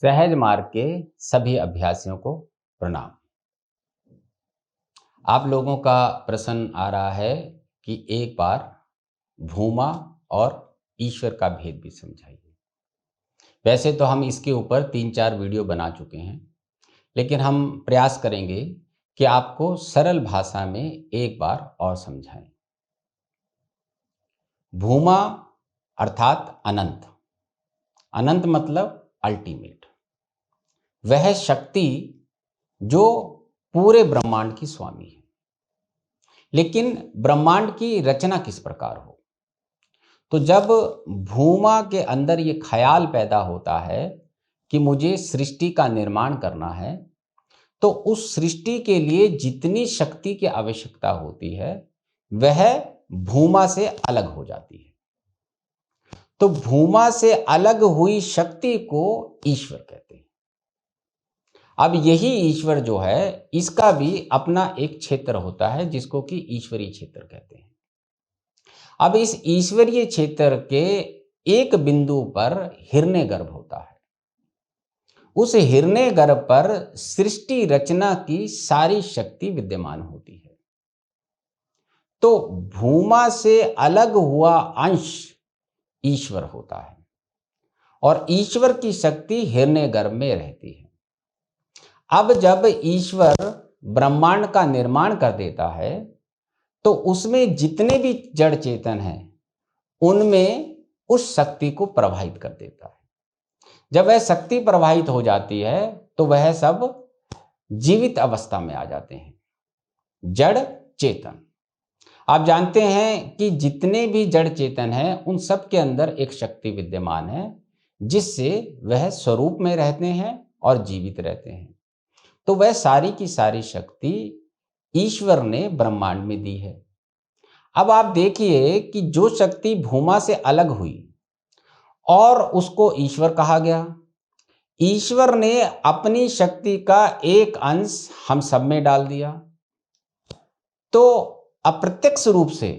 सहज मार्ग के सभी अभ्यासियों को प्रणाम। आप लोगों का प्रश्न आ रहा है कि एक बार भूमा और ईश्वर का भेद भी समझाइए। वैसे तो हम इसके ऊपर 3-4 वीडियो बना चुके हैं, लेकिन हम प्रयास करेंगे कि आपको सरल भाषा में एक बार और समझाएं। भूमा अर्थात अनंत। अनंत मतलब अल्टीमेट। वह शक्ति जो पूरे ब्रह्मांड की स्वामी है। लेकिन ब्रह्मांड की रचना किस प्रकार हो? तो जब भूमा के अंदर ये ख्याल पैदा होता है कि मुझे सृष्टि का निर्माण करना है, तो उस सृष्टि के लिए जितनी शक्ति की आवश्यकता होती है वह भूमा से अलग हो जाती है। तो भूमा से अलग हुई शक्ति को ईश्वर कहते हैं। अब यही ईश्वर जो है, इसका भी अपना एक क्षेत्र होता है जिसको कि ईश्वरीय क्षेत्र कहते हैं। अब इस ईश्वरीय क्षेत्र के एक बिंदु पर हिरण्यगर्भ होता है। उस हिरण्यगर्भ पर सृष्टि रचना की सारी शक्ति विद्यमान होती है। तो भूमा से अलग हुआ अंश ईश्वर होता है और ईश्वर की शक्ति हिरण्यगर्भ में रहती है। अब जब ईश्वर ब्रह्मांड का निर्माण कर देता है तो उसमें जितने भी जड़ चेतन हैं उनमें उस शक्ति को प्रवाहित कर देता है। जब वह शक्ति प्रवाहित हो जाती है तो वह सब जीवित अवस्था में आ जाते हैं, जड़ चेतन। आप जानते हैं कि जितने भी जड़ चेतन हैं उन सब के अंदर एक शक्ति विद्यमान है जिससे वह स्वरूप में रहते हैं और जीवित रहते हैं। तो वह सारी की सारी शक्ति ईश्वर ने ब्रह्मांड में दी है। अब आप देखिए कि जो शक्ति भूमा से अलग हुई और उसको ईश्वर कहा गया, ईश्वर ने अपनी शक्ति का एक अंश हम सब में डाल दिया, तो अप्रत्यक्ष रूप से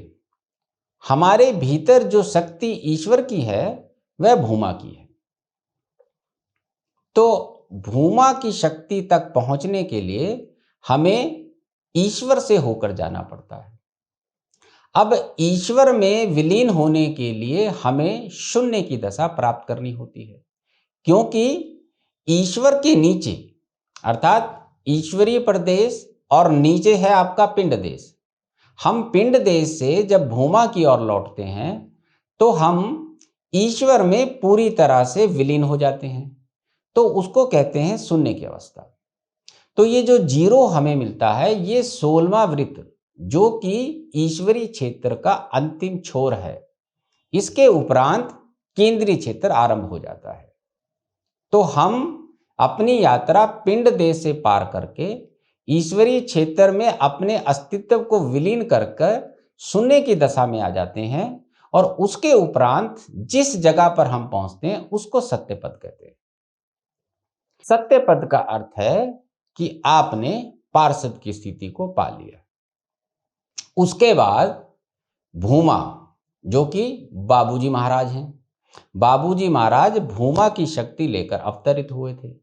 हमारे भीतर जो शक्ति ईश्वर की है वह भूमा की है। तो भूमा की शक्ति तक पहुंचने के लिए हमें ईश्वर से होकर जाना पड़ता है। अब ईश्वर में विलीन होने के लिए हमें शून्य की दशा प्राप्त करनी होती है, क्योंकि ईश्वर के नीचे अर्थात ईश्वरीय प्रदेश और नीचे है आपका पिंड देश। हम पिंड देश से जब भूमा की ओर लौटते हैं तो हम ईश्वर में पूरी तरह से विलीन हो जाते हैं, तो उसको कहते हैं शून्य की अवस्था। तो ये जो जीरो हमें मिलता है ये 16वां वृत्त जो कि ईश्वरीय क्षेत्र का अंतिम छोर है, इसके उपरांत केंद्रीय क्षेत्र आरंभ हो जाता है। तो हम अपनी यात्रा पिंड देश से पार करके ईश्वरीय क्षेत्र में अपने अस्तित्व को विलीन करके शून्य की दशा में आ जाते हैं और उसके उपरांत जिस जगह पर हम पहुंचते हैं उसको सत्यपद कहते हैं। सत्यपद का अर्थ है कि आपने पार्षद की स्थिति को पा लिया। उसके बाद भूमा जो कि बाबूजी महाराज हैं, बाबूजी महाराज भूमा की शक्ति लेकर अवतरित हुए थे।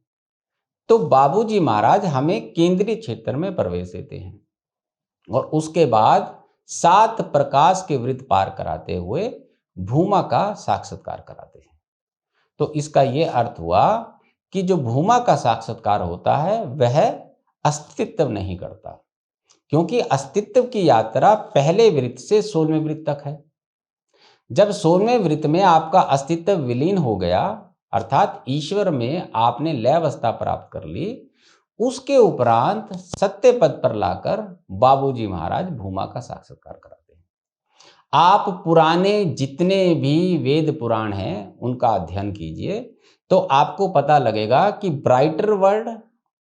तो बाबूजी महाराज हमें केंद्रीय क्षेत्र में प्रवेश देते हैं और उसके बाद 7 प्रकाश के वृत्त पार कराते हुए भूमा का साक्षात्कार कराते हैं। तो इसका यह अर्थ हुआ कि जो भूमा का साक्षात्कार होता है वह अस्तित्व नहीं करता, क्योंकि अस्तित्व की यात्रा पहले वृत्त से 16वें वृत्त तक है। जब 16वें वृत्त में आपका अस्तित्व विलीन हो गया अर्थात ईश्वर में आपने लय अवस्था प्राप्त कर ली, उसके उपरांत सत्य पद पर लाकर बाबूजी महाराज भूमा का साक्षात्कार कराते हैं। आप पुराने जितने भी वेद पुराण हैं उनका अध्ययन कीजिए तो आपको पता लगेगा कि ब्राइटर वर्ल्ड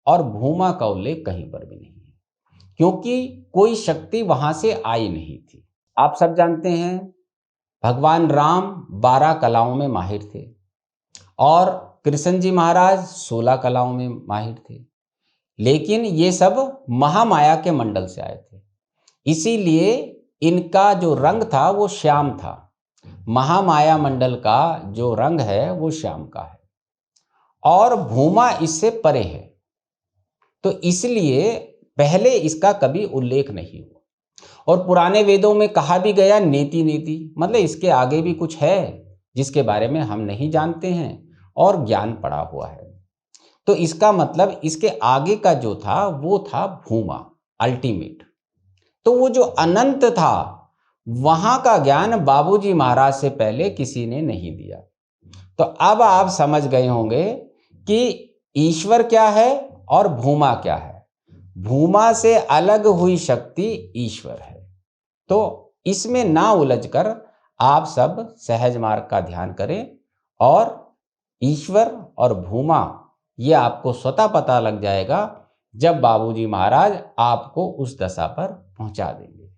और भूमा का उल्लेख कहीं पर भी नहीं है, क्योंकि कोई शक्ति वहां से आई नहीं थी। आप सब जानते हैं भगवान राम 12 कलाओं में माहिर थे और कृष्ण जी महाराज 16 कलाओं में माहिर थे, लेकिन ये सब महामाया के मंडल से आए थे, इसीलिए इनका जो रंग था वो श्याम था। महामाया मंडल का जो रंग है वो श्याम का है और भूमा इससे परे है, तो इसलिए पहले इसका कभी उल्लेख नहीं हुआ। और पुराने वेदों में कहा भी गया नेति नेति, मतलब इसके आगे भी कुछ है जिसके बारे में हम नहीं जानते हैं और ज्ञान पड़ा हुआ है। तो इसका मतलब इसके आगे का जो था वो था भूमा, अल्टीमेट। तो वो जो अनंत था वहां का ज्ञान बाबूजी महाराज से पहले किसी ने नहीं दिया। तो अब आप समझ गए होंगे कि ईश्वर क्या है और भूमा क्या है। भूमा से अलग हुई शक्ति ईश्वर है। तो इसमें ना उलझकर आप सब सहज मार्ग का ध्यान करें और ईश्वर और भूमा ये आपको स्वतः पता लग जाएगा जब बाबूजी महाराज आपको उस दशा पर पहुंचा देंगे।